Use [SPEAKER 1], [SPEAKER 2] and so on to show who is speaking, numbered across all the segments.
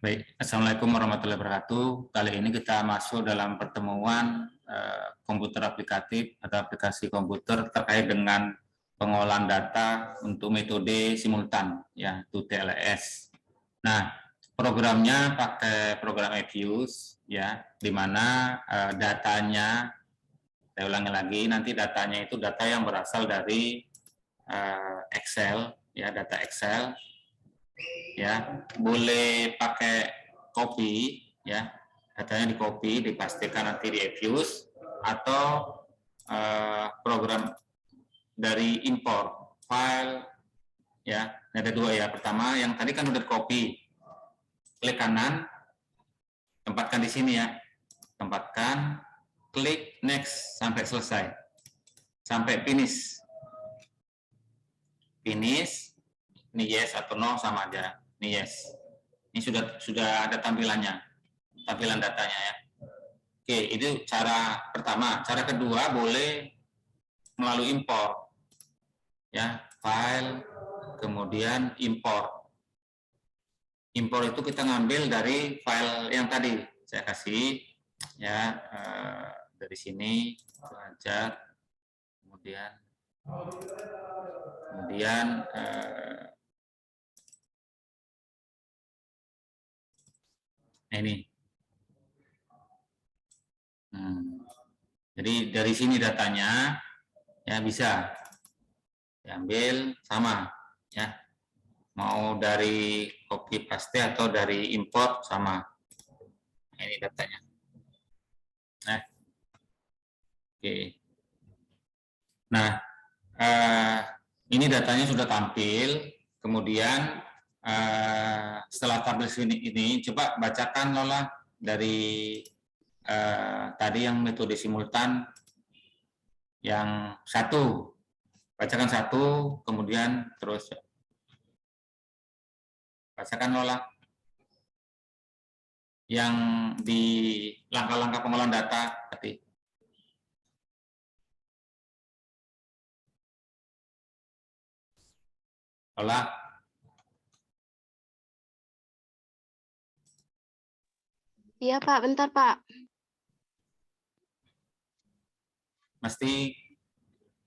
[SPEAKER 1] Baik, Assalamualaikum warahmatullahi wabarakatuh. Kali ini kita masuk dalam pertemuan komputer aplikatif atau aplikasi komputer terkait dengan pengolahan data untuk metode simultan, ya, itu TLS. Nah, programnya pakai program Evius, ya, di mana datanya, saya ulangi lagi, nanti datanya itu data yang berasal dari Excel, ya, data Excel. Ya, boleh pakai copy, ya, datanya di copy, dipastikan nanti di Evius, atau program dari import file, ya. Ada dua, ya. Pertama, yang tadi kan udah copy, klik kanan, tempatkan di sini, ya, tempatkan, klik next sampai selesai, sampai finish. Ini yes atau no sama aja. Ini yes. Ini sudah ada tampilannya, tampilan datanya, ya. Oke, itu cara pertama. Cara kedua boleh melalui import, ya, file, kemudian import. Import itu kita ngambil dari file yang tadi saya kasih, ya, dari sini aja, kemudian ini. Jadi dari sini datanya, ya, bisa diambil sama, ya. Mau dari copy paste atau dari import sama. Nah, ini datanya. Nah, oke. Nah, ini datanya sudah tampil. Kemudian setelah tampil ini, coba bacakan Lola dari tadi yang metode simultan yang satu, bacakan satu, kemudian terus bacakan Lola yang di langkah-langkah pengolahan data tadi. Lola.
[SPEAKER 2] Iya Pak, bentar Pak.
[SPEAKER 1] Mesti,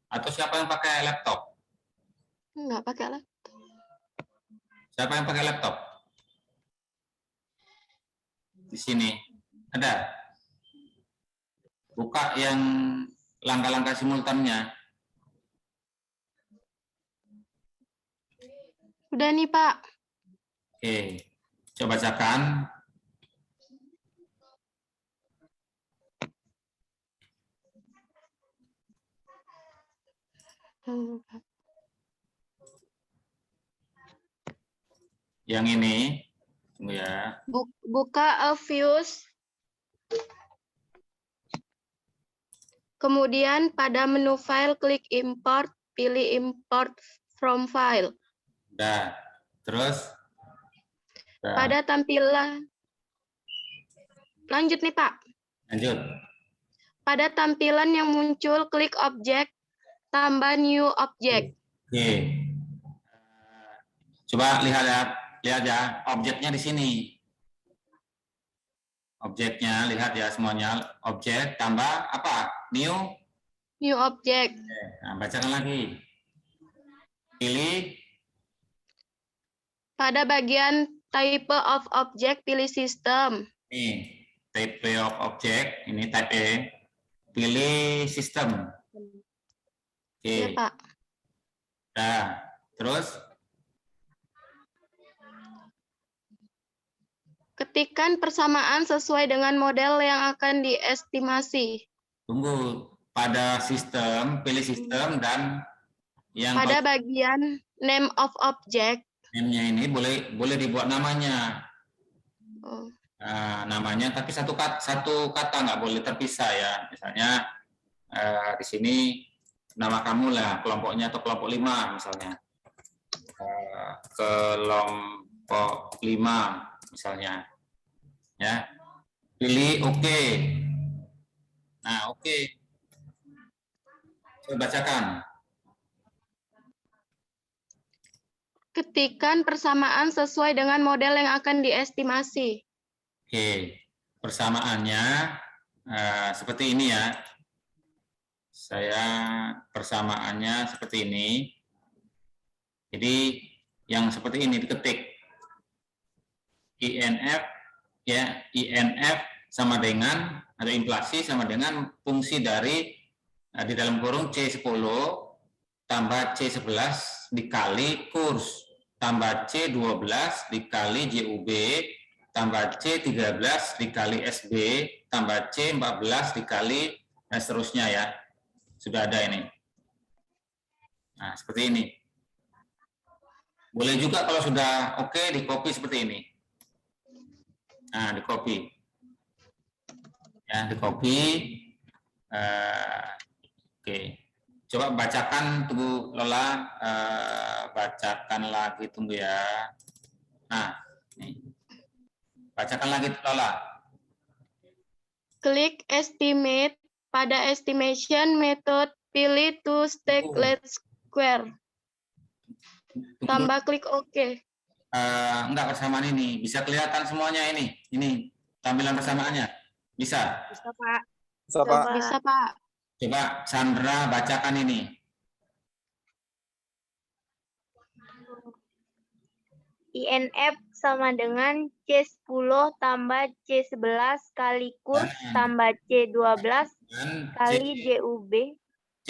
[SPEAKER 1] atau siapa yang pakai laptop?
[SPEAKER 2] Enggak pakai laptop.
[SPEAKER 1] Siapa yang pakai laptop? Di sini ada. Buka yang langkah-langkah simultannya.
[SPEAKER 2] Udah nih Pak.
[SPEAKER 1] Oke, coba bacakan. Yang ini, tunggu ya.
[SPEAKER 2] Buka Evius. Kemudian pada menu file, klik import, pilih import from file.
[SPEAKER 1] Udah, terus? Udah.
[SPEAKER 2] Pada tampilan, lanjut nih Pak.
[SPEAKER 1] Lanjut.
[SPEAKER 2] Pada tampilan yang muncul, klik objek, tambah new object.
[SPEAKER 1] Oke. Coba lihat ya, objeknya di sini. Objeknya, lihat ya semuanya. Objek tambah apa? New?
[SPEAKER 2] New object.
[SPEAKER 1] Nah, bacakan lagi. Pilih.
[SPEAKER 2] Pada bagian type of object, pilih sistem.
[SPEAKER 1] Nih, type of object, ini type E. Pilih sistem. Oke.
[SPEAKER 2] Iya Pak.
[SPEAKER 1] Nah, terus?
[SPEAKER 2] Ketikkan persamaan sesuai dengan model yang akan diestimasi.
[SPEAKER 1] Tunggu, pada sistem, pilih sistem dan yang
[SPEAKER 2] pada bagian name of object.
[SPEAKER 1] Name-nya ini boleh dibuat namanya.
[SPEAKER 2] Oh.
[SPEAKER 1] Nah, namanya tapi satu kata nggak boleh terpisah, ya. Misalnya di sini nama kamu lah, kelompoknya atau kelompok 5 misalnya. Kelompok 5 misalnya. Ya. Pilih oke. Nah, oke. Saya bacakan.
[SPEAKER 2] Ketikkan persamaan sesuai dengan model yang akan diestimasi.
[SPEAKER 1] Oke, persamaannya seperti ini ya. Saya persamaannya seperti ini. Jadi yang seperti ini diketik. INF ya, INF sama dengan atau inflasi sama dengan fungsi dari di dalam kurung C10 tambah C11 dikali kurs tambah C12 dikali JUB tambah C13 dikali SB tambah C14 dikali dan seterusnya ya. Sudah ada ini. Nah, seperti ini. Boleh juga kalau sudah oke di copy seperti ini. Nah, di copy. Ya, di copy. Oke. Coba bacakan, tunggu Lola, bacakan lagi, tunggu ya. Nah, nih. Bacakan lagi Lola.
[SPEAKER 2] Klik estimate pada estimation method, pilih to stack let's square. Tambah klik OK.
[SPEAKER 1] Enggak, persamaan ini. Bisa kelihatan semuanya ini. Ini tampilan persamaannya. Bisa?
[SPEAKER 3] Bisa, Pak.
[SPEAKER 4] Bisa, Pak.
[SPEAKER 2] Bisa, Pak.
[SPEAKER 1] Coba Sandra bacakan ini.
[SPEAKER 3] INF sama dengan C10 tambah C11 kali kurs tambah C12 kali JUB.
[SPEAKER 1] C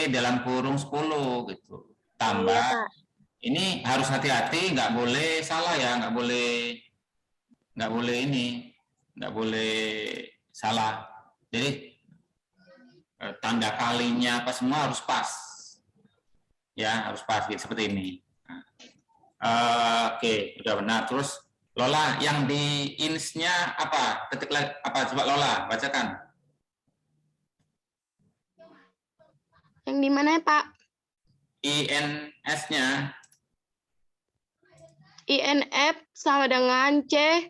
[SPEAKER 1] dalam kurung 10 gitu. Tambah.
[SPEAKER 3] Iya, Pak.
[SPEAKER 1] Ini harus hati-hati, nggak boleh salah ya, nggak boleh ini, nggak boleh salah. Jadi tanda kalinya apa semua harus pas, ya harus pas gitu seperti ini. Oke, udah benar. Terus Lola, yang di ins-nya apa? Ketik apa? Coba Lola bacakan.
[SPEAKER 2] Yang di mana ya, Pak?
[SPEAKER 1] INS-nya.
[SPEAKER 2] INF sama dengan C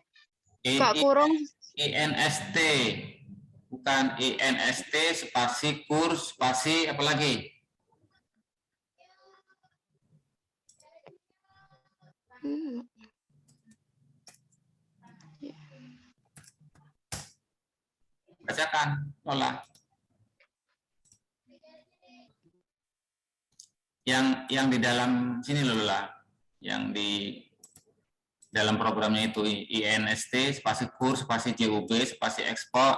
[SPEAKER 2] kurung
[SPEAKER 1] INST, bukan INST spasi kurs spasi apa lagi? Bacakan, Lola. Yang di dalam sini Lola, yang di dalam programnya itu INST spasi kurs spasi JUB spasi ekspor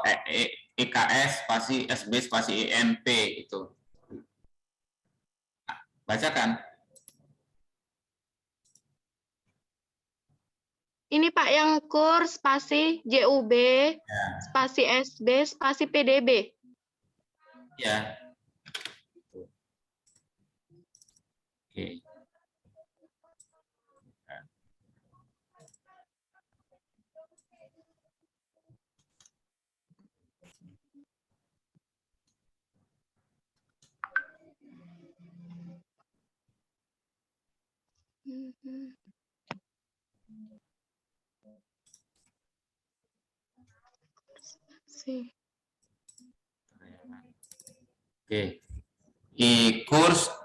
[SPEAKER 1] EKS spasi SB spasi INP itu. Bacakan.
[SPEAKER 2] Ini Pak yang kurs spasi JUB
[SPEAKER 1] Ya.
[SPEAKER 2] spasi SB spasi PDB.
[SPEAKER 1] Ya. Oke. Oke.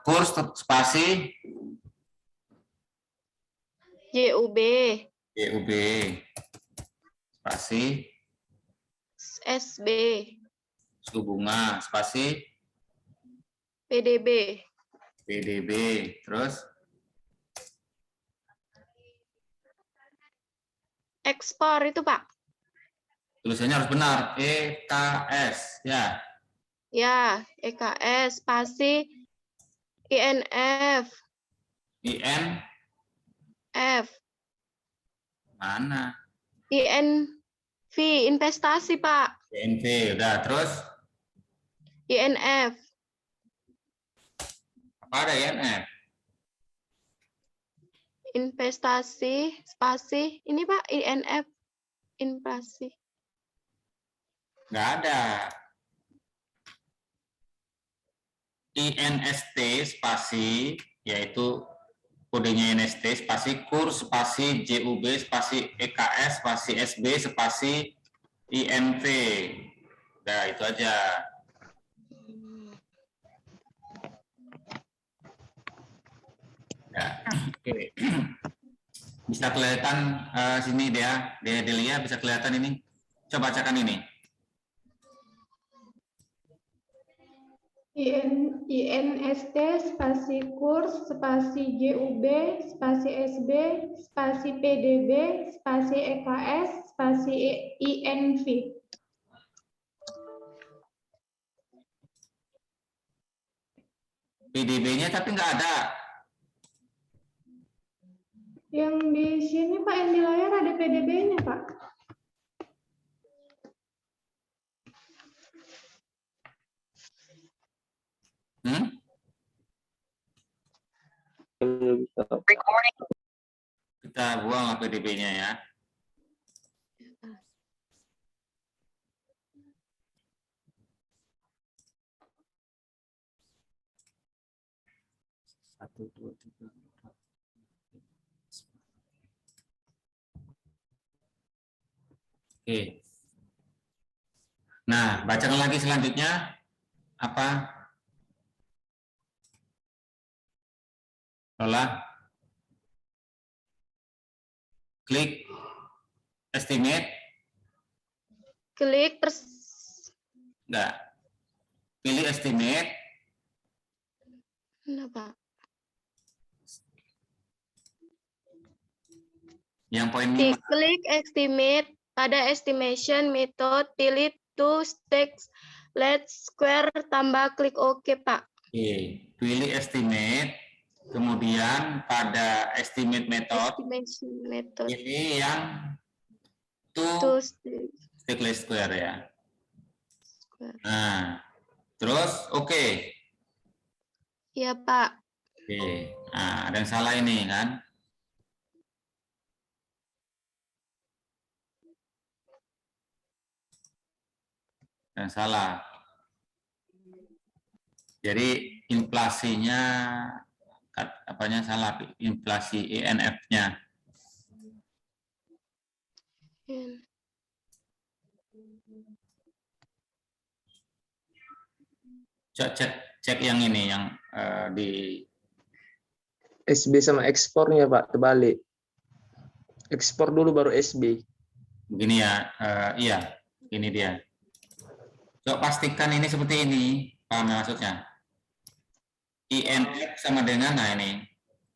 [SPEAKER 1] Kurs spasi
[SPEAKER 2] JUB
[SPEAKER 1] JUB spasi
[SPEAKER 2] SB
[SPEAKER 1] suku bunga spasi
[SPEAKER 2] PDB.
[SPEAKER 1] PDB terus
[SPEAKER 2] Ekspor itu Pak.
[SPEAKER 1] tulisannya harus benar EKS ya.
[SPEAKER 2] Ya, EKS spasi INF. F.
[SPEAKER 1] Mana?
[SPEAKER 2] INV, investasi Pak.
[SPEAKER 1] INV, udah terus?
[SPEAKER 2] INF.
[SPEAKER 1] Apa ada INF?
[SPEAKER 2] Investasi, spasi. Ini Pak, INF. Inflasi.
[SPEAKER 1] Nggak ada. INST spasi, yaitu kodenya INST spasi kurs spasi JUB spasi EKS spasi SB spasi INV. Nah, itu aja. Ya. Oke. Bisa kelihatan sini dia Delia bisa kelihatan ini. Coba bacakan ini.
[SPEAKER 4] INST spasi kurs spasi JUB spasi SB spasi PDB spasi EKS spasi INV.
[SPEAKER 1] PDB-nya tapi nggak ada.
[SPEAKER 4] Yang di sini Pak, yang di layar ada PDB-nya Pak.
[SPEAKER 1] Kita buang PDB-nya ya. Satu, dua, tiga, empat. Oke. Nah, bacakan lagi selanjutnya. Apa? Lola? Klik estimate.
[SPEAKER 2] Klik
[SPEAKER 1] Enggak. Pilih estimate.
[SPEAKER 2] Kenapa?
[SPEAKER 1] Yang poin 5.
[SPEAKER 2] Klik estimate. Pada estimation method, pilih to stack let's square tambah klik OK, Pak.
[SPEAKER 1] Oke. Pilih estimate. Kemudian pada estimate method,
[SPEAKER 2] Estimation method.
[SPEAKER 1] ini yang
[SPEAKER 2] To
[SPEAKER 1] stack let's square ya.
[SPEAKER 2] square.
[SPEAKER 1] Nah, terus oke.
[SPEAKER 2] Iya, Pak.
[SPEAKER 1] Oke. Nah, ada yang salah ini kan? Dan salah. Jadi inflasinya apanya salah, inflasi INF-nya. Cek yang ini yang di
[SPEAKER 5] SB sama ekspornya Pak, terbalik. Ekspor dulu baru SB.
[SPEAKER 1] begini ya, iya, ini dia. Coba pastikan ini seperti ini, paham maksudnya? INF sama dengan, nah ini,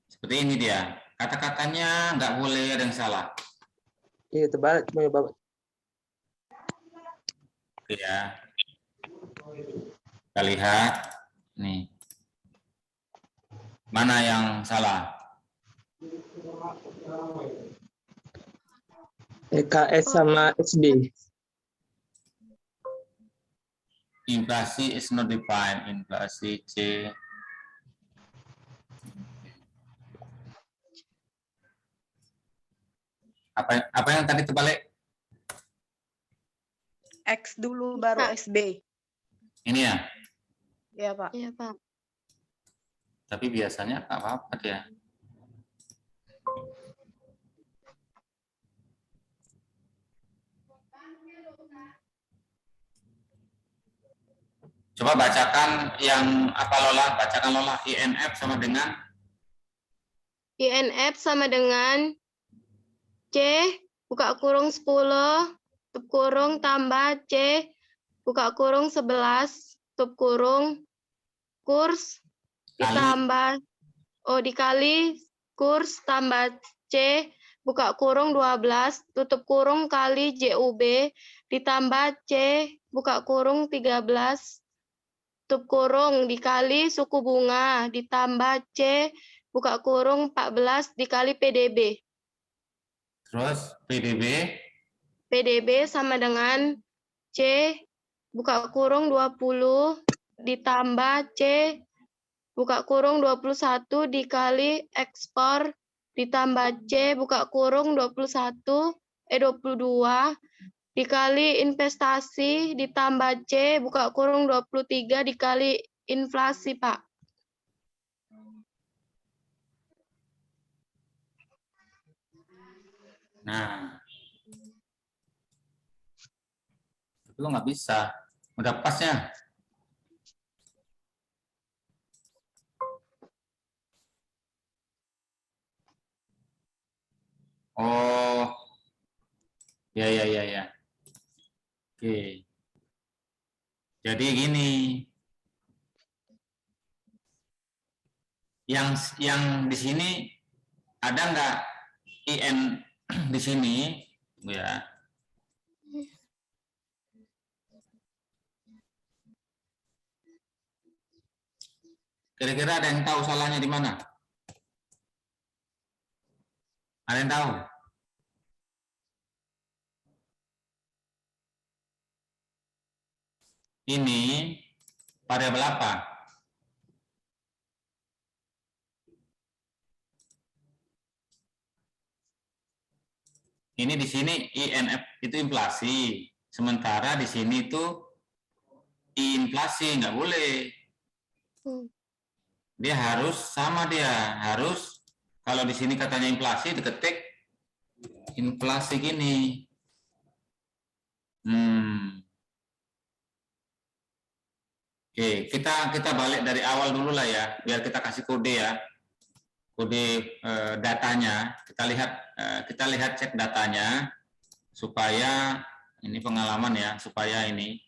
[SPEAKER 1] seperti ini dia. Kata-katanya nggak boleh ada yang salah.
[SPEAKER 5] Iya, terbalik punya Bapak.
[SPEAKER 1] Oke ya. Kita lihat, nih. Mana yang salah?
[SPEAKER 5] EKS sama SB.
[SPEAKER 1] Inflasi is not defined. Inflasi C. Apa yang tadi terbalik?
[SPEAKER 6] X dulu baru
[SPEAKER 2] Pak.
[SPEAKER 6] SB.
[SPEAKER 1] Ini ya.
[SPEAKER 6] Iya, Pak.
[SPEAKER 2] Iya, Pak.
[SPEAKER 1] Tapi biasanya nggak apa-apa dia. Coba bacakan yang apa Lola? Bacakan Lola. INF sama dengan
[SPEAKER 2] INF sama dengan C buka kurung 10 tutup kurung tambah C buka kurung 11 tutup kurung kurs ditambah dikali kurs tambah C buka kurung 12 tutup kurung kali JUB ditambah C buka kurung 13 tutup kurung dikali suku bunga ditambah C buka kurung 14 dikali PDB.
[SPEAKER 1] terus PDB
[SPEAKER 2] sama dengan C buka kurung 20 ditambah C buka kurung 21 dikali ekspor ditambah C buka kurung 22 dikali investasi ditambah C buka kurung 23 dikali inflasi, Pak.
[SPEAKER 1] Nah, itu nggak bisa. Udah pasnya. Oh, ya. Oke. Jadi gini, yang di sini ada nggak IN di sini, ya? Kira-kira ada yang tahu salahnya di mana? Ada yang tahu? Ini variabel apa? Ini di sini INF itu inflasi, sementara di sini itu inflasi, nggak boleh. Dia harus sama, dia harus, kalau di sini katanya inflasi, diketik inflasi gini. Oke, kita balik dari awal dulu lah ya, biar kita kasih kode ya, kode datanya. Kita lihat cek datanya supaya ini pengalaman ya, supaya ini.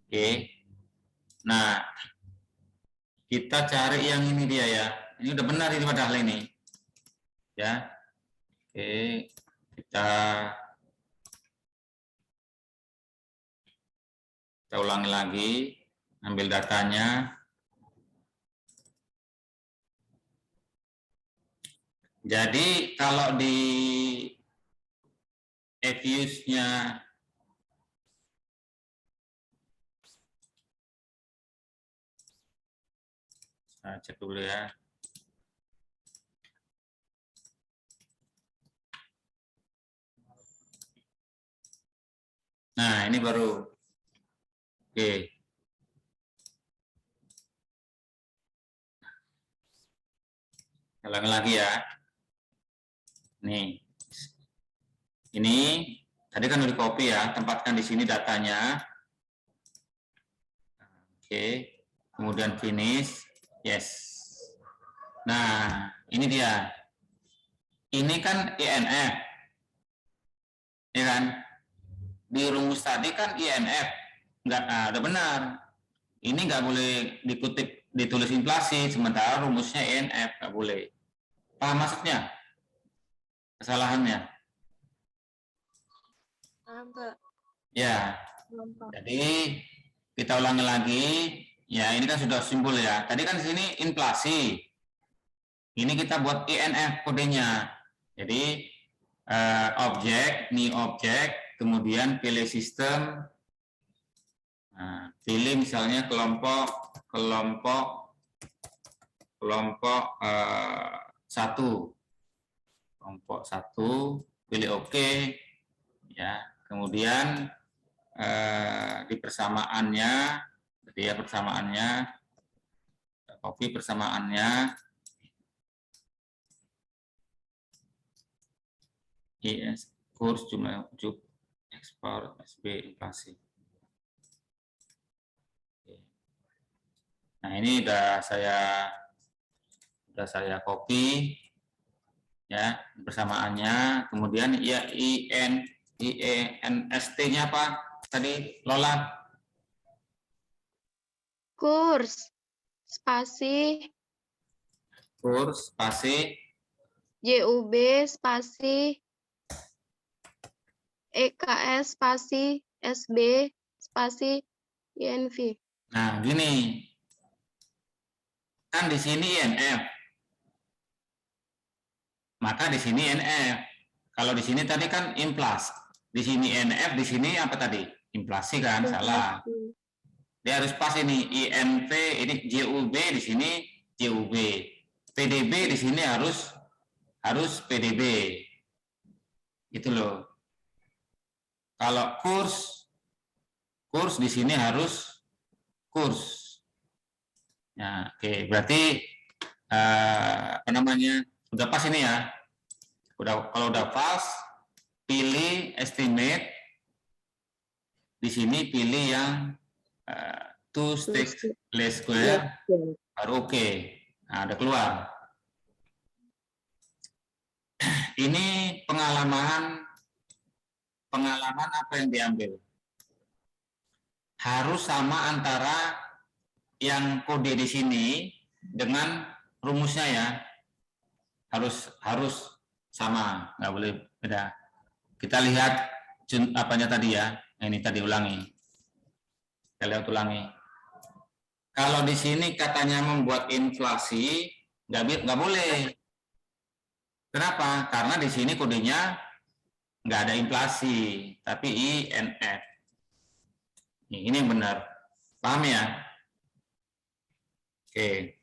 [SPEAKER 1] Oke. Nah, kita cari yang ini dia ya. Ini udah benar ini padahal ini. Ya. Oke, kita ulangi lagi, ambil datanya. Jadi kalau di EVIUS-nya saya cek dulu ya. Nah, ini baru. Oke. Ulangi lagi ya. Nih. Ini tadi kan udah di copy ya, tempatkan di sini datanya. Oke. Kemudian finish. Yes. Nah, ini dia. Ini kan INF. Ya kan? Di rumus tadi kan INF. Enggak, udah benar. Ini nggak boleh ditulis inflasi, sementara rumusnya INF, nggak boleh. Paham maksudnya? Kesalahannya?
[SPEAKER 2] Paham, Kak.
[SPEAKER 1] Ya. Jadi kita ulangi lagi. Ya, ini kan sudah simbol ya. Tadi kan di sini inflasi. Ini kita buat INF kodenya. Jadi objek, new objek, kemudian pilih sistem. Nah, pilih misalnya kelompok 1. Kelompok 1, pilih OK. Ya, kemudian di persamaannya, jadi ya persamaannya, copy persamaannya, IS kurs jumlah wujud ekspor SB inflasi. Nah, ini udah saya copy ya persamaannya, kemudian ya INST-nya apa tadi, Lola?
[SPEAKER 2] Kurs spasi JUB spasi EKS spasi SB spasi INV.
[SPEAKER 1] Nah, gini. Kan di sini INF. Maka di sini INF. Kalau di sini tadi kan inflasi. Di sini INF, di sini apa tadi? Inflasi kan? Salah. Dia harus pas ini INV, ini JUB, di sini JUB. PDB di sini harus PDB. Gitu loh. Kalau kurs di sini harus kurs. Ya, oke. Berarti apa namanya? Udah pas ini ya. Kalau udah pas, pilih estimate. Di sini pilih yang 2 stakes less square, baru oke. Nah, udah keluar. Ini pengalaman apa yang diambil? Harus sama antara yang kode di sini dengan rumusnya ya. Harus sama, nggak boleh beda. Kita lihat apanya tadi ya. Ini tadi ulangi. Kita lihat ulangi. Kalau di sini katanya membuat inflasi, nggak boleh. Kenapa? Karena di sini kodenya nggak ada inflasi, tapi INF. Ini yang benar. Paham ya? Oke.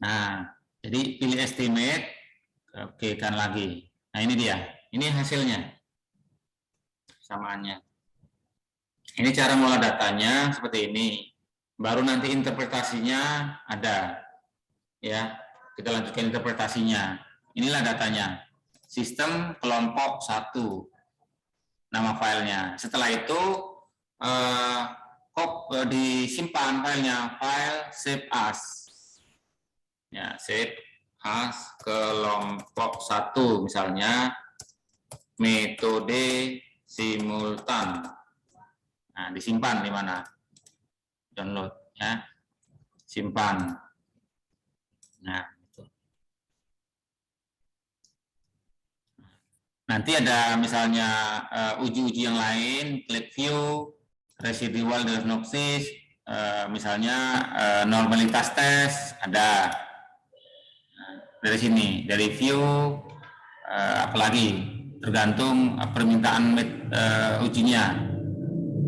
[SPEAKER 1] Nah, jadi pilih estimate, oke kan lagi. Nah ini dia, ini hasilnya, samaannya. Ini cara mengolah datanya seperti ini. Baru nanti interpretasinya ada, ya. Kita lanjutkan interpretasinya. Inilah datanya, sistem kelompok 1, nama filenya. Setelah itu disimpan filenya, file save as. Ya, save as kelompok 1 misalnya metode simultan. Nah, disimpan di mana? Download ya. Simpan. Nah, itu. Nanti ada misalnya uji-uji yang lain, klik view, residual diagnosis, misalnya normalitas tes ada. Dari sini, dari view, apalagi tergantung permintaan ujinya.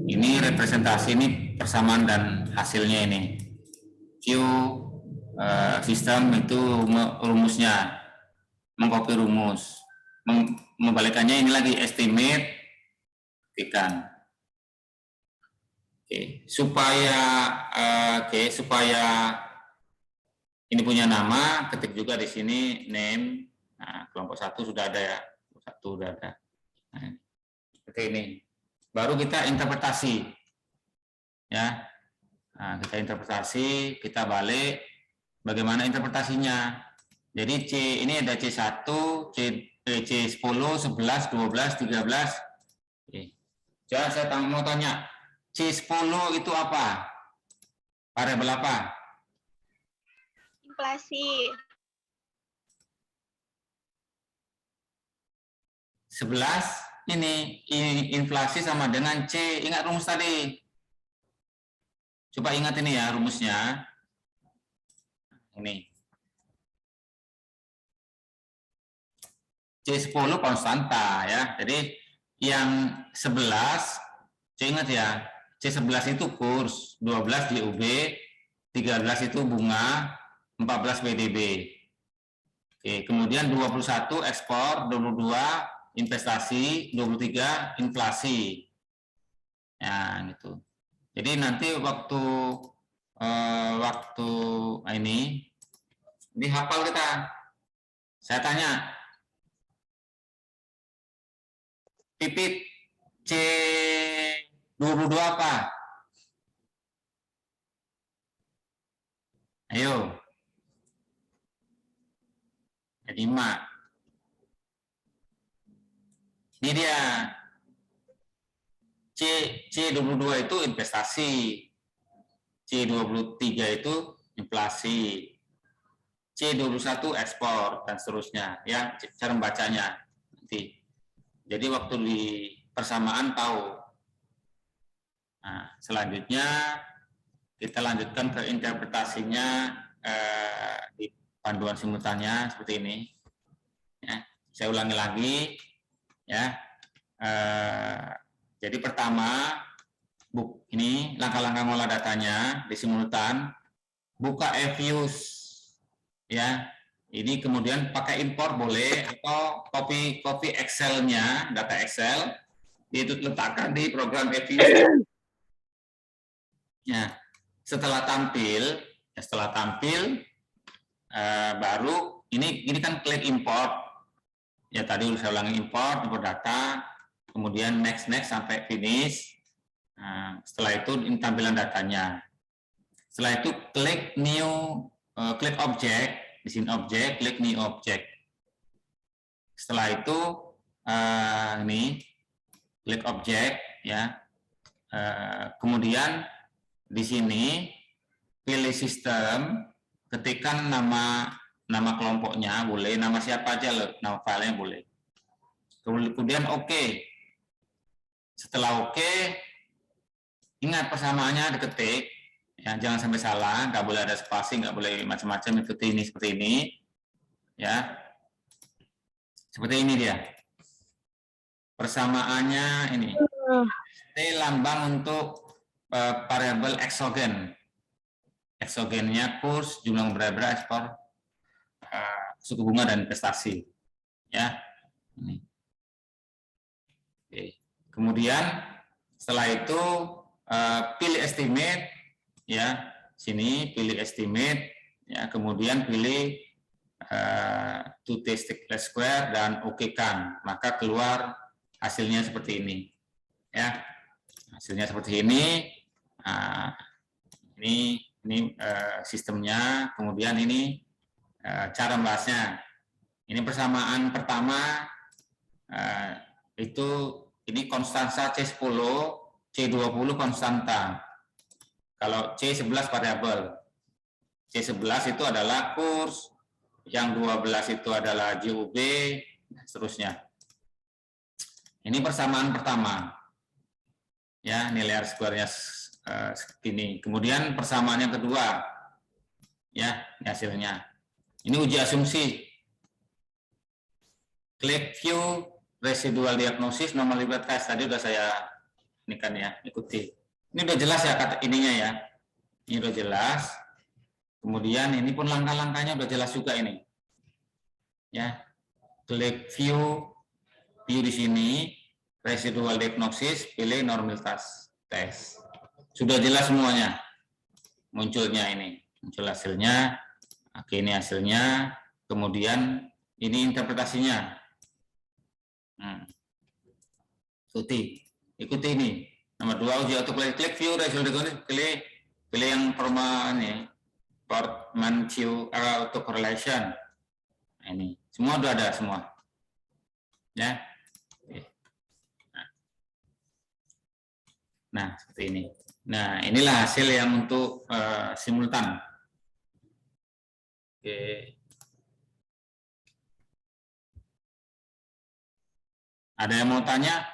[SPEAKER 1] Ini representasi, ini persamaan dan hasilnya ini. View, sistem itu rumusnya, mengcopy rumus. Membalikannya ini lagi estimate, ikan. Supaya ini punya nama, ketik juga di sini name. Nah, kelompok 1 sudah ada ya, 1 sudah ada. Nah, seperti ini. Baru kita interpretasi, ya. Nah, kita interpretasi, kita balik. Bagaimana interpretasinya? Jadi C ini ada C1, C10, 11, 12, 13. Oke. Coba saya mau tanya, C10 itu apa? Variabel apa?
[SPEAKER 3] Inflasi.
[SPEAKER 1] 11 ini inflasi sama dengan C. Ingat rumus tadi. Coba ingat ini ya rumusnya. Ini. C10 konstanta ya. Jadi yang 11, C ingat ya. C11 itu kurs, 12 DUB, 13 itu bunga, 14 PDB. Oke, kemudian 21 ekspor, 22 investasi, 23 inflasi. Ya, gitu. Jadi nanti waktu ini dihafal kita. Saya tanya, pipit C22 apa? Ayo. Jadi ini dia. C22 itu investasi. C23 itu inflasi. C21 ekspor dan seterusnya ya, cara membacanya nanti. Jadi waktu di persamaan tahu. Nah, selanjutnya kita lanjutkan ke interpretasinya di panduan simultannya seperti ini. Ya, saya ulangi lagi ya. Jadi pertama, ini langkah-langkah ngolah datanya di simultan, buka eViews ya. Ini kemudian pakai import boleh atau copy Excel-nya, data Excel, itu letakkan di program eViews. Ya, setelah tampil baru ini kan klik import. Ya tadi saya ulangi import data, kemudian next sampai finish. Nah, setelah itu ini tampilan datanya. Setelah itu klik new, klik object, di sini object, klik new object. Setelah itu ini klik objek ya. Kemudian di sini pilih sistem, ketikkan nama kelompoknya boleh, nama siapa aja loh, nama filenya boleh. Kemudian oke. Setelah oke, ingat persamaannya diketik, ya jangan sampai salah, nggak boleh ada spasi, nggak boleh macam-macam, seperti ini, ya, seperti ini dia. Persamaannya ini. T lambang untuk variabel eksogen. Eksogennya kurs, jumlah berapa, ekspor, suku bunga dan investasi, ya. Ini. Oke. Kemudian setelah itu pilih estimate, ya, sini pilih estimate, ya, kemudian pilih to take less square dan oke kan, maka keluar hasilnya seperti ini, ya, hasilnya seperti ini. Nah, ini sistemnya, kemudian ini cara membahasnya. Ini persamaan pertama itu ini konstanta C10, C20 konstanta. Kalau C11 variabel. C11 itu adalah kurs, yang 12 itu adalah JUB, dan seterusnya. Ini persamaan pertama. Ya, nilai R square-nya seperti ini. Kemudian persamaan yang kedua. Ya, ini hasilnya. Ini uji asumsi. Klik view residual diagnosis normability test. Tadi udah saya ini kan ya, ikuti. Ini udah jelas ya kata ininya ya. Ini udah jelas. Kemudian ini pun langkah-langkahnya udah jelas juga ini. Ya. Klik view di sini residual diagnosis, pilih normalitas tes. Sudah jelas semuanya. Munculnya ini, muncul hasilnya. Oke, ini hasilnya. Kemudian ini interpretasinya. Ikuti ini. Nomor 2 uji autocomplete, klik view residual diagnosis, pilih yang Portman view autocorrelation. Nah, ini semua udah ada semua. Ya. Nah, seperti ini. Nah, inilah hasil yang untuk simultan. Oke. Ada yang mau tanya?